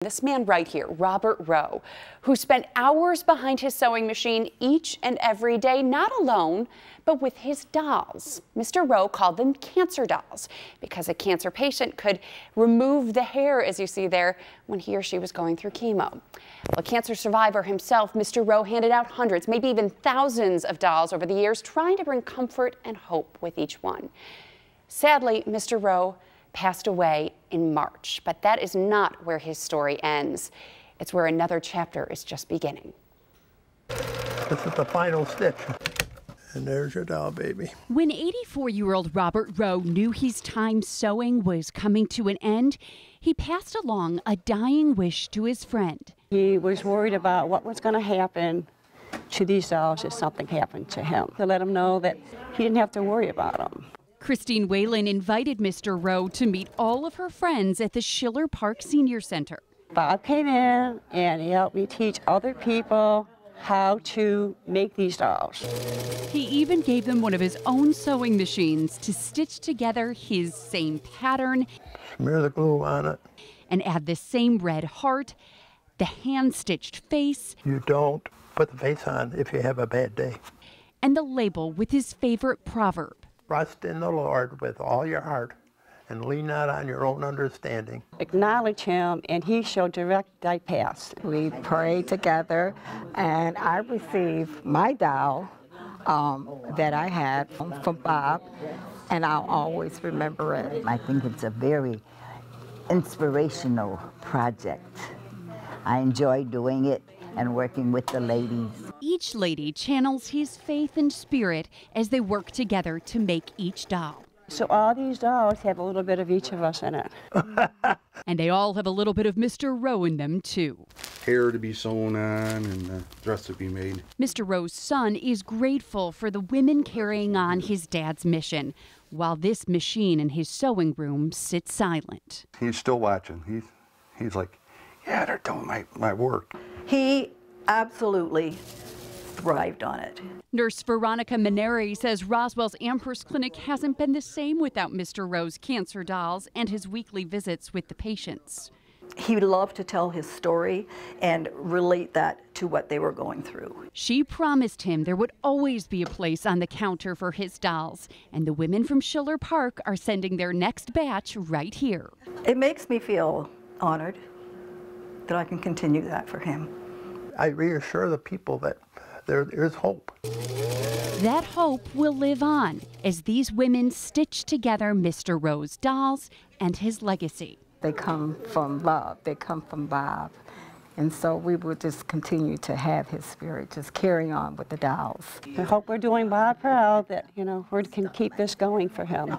This man right here, Robert Rowe, who spent hours behind his sewing machine each and every day, not alone, but with his dolls. Mr. Rowe called them cancer dolls because a cancer patient could remove the hair, as you see there, when he or she was going through chemo. A cancer survivor himself, Mr. Rowe handed out hundreds, maybe even thousands of dolls over the years, trying to bring comfort and hope with each one. Sadly, Mr. Rowe passed away in March, but that is not where his story ends. It's where another chapter is just beginning. This is the final stitch. And there's your doll, baby. When 84-year-old Robert Rowe knew his time sewing was coming to an end, he passed along a dying wish to his friend. He was worried about what was going to happen to these dolls if something happened to him, to let him know that he didn't have to worry about them. Christine Whalen invited Mr. Rowe to meet all of her friends at the Schiller Park Senior Center. Bob came in and he helped me teach other people how to make these dolls. He even gave them one of his own sewing machines to stitch together his same pattern. Smear the glue on it. And add the same red heart, the hand-stitched face. You don't put the face on if you have a bad day. And the label with his favorite proverb. Trust in the Lord with all your heart and lean not on your own understanding. Acknowledge him and he shall direct thy paths. We prayed together and I received my doll that I had from Bob, and I'll always remember it. I think it's a very inspirational project. I enjoy doing it and working with the ladies. Each lady channels his faith and spirit as they work together to make each doll. So all these dolls have a little bit of each of us in it. And they all have a little bit of Mr. Rowe in them, too. Hair to be sewn on and a dress to be made. Mr. Rowe's son is grateful for the women carrying on his dad's mission, while this machine in his sewing room sits silent. He's still watching. He's like, yeah, they're doing my work. He absolutely thrived on it. Nurse Veronica Maneri says Roswell's Amherst Clinic hasn't been the same without Mr. Rowe's cancer dolls and his weekly visits with the patients. He loved to tell his story and relate that to what they were going through. She promised him there would always be a place on the counter for his dolls, and the women from Schiller Park are sending their next batch right here. It makes me feel honored that I can continue that for him. I reassure the people that there is hope. That hope will live on as these women stitch together Mr. Rowe's dolls and his legacy. They come from love, they come from Bob. And so we will just continue to have his spirit, just carry on with the dolls. I hope we're doing Bob proud, that, you know, we can keep this going for him.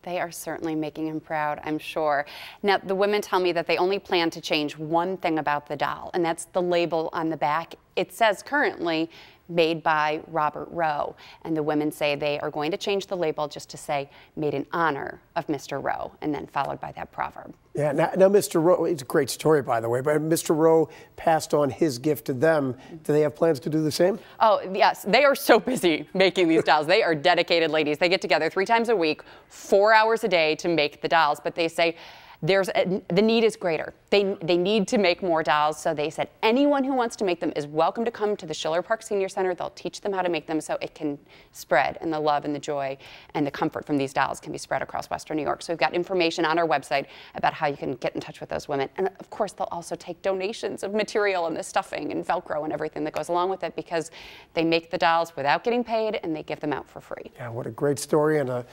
They are certainly making him proud, I'm sure. Now, the women tell me that they only plan to change one thing about the doll, and that's the label on the back. It says currently made by Robert Rowe, and the women say they are going to change the label just to say made in honor of Mr. Rowe, and then followed by that proverb. Yeah, now Mr. Rowe, it's a great story, by the way, but Mr. Rowe passed on his gift to them. Do they have plans to do the same? Oh, yes, they are so busy making these dolls. They are dedicated ladies. They get together 3 times a week, 4 hours a day to make the dolls, but they say the need is greater. They need to make more dolls, so they said anyone who wants to make them is welcome to come to the Schiller Park Senior Center. They'll teach them how to make them so it can spread, and the love and the joy and the comfort from these dolls can be spread across Western New York. So we've got information on our website about how you can get in touch with those women. And of course, they'll also take donations of material and the stuffing and Velcro and everything that goes along with it, because they make the dolls without getting paid and they give them out for free. Yeah, what a great story, and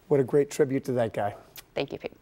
what a great tribute to that guy. Thank you, Pete.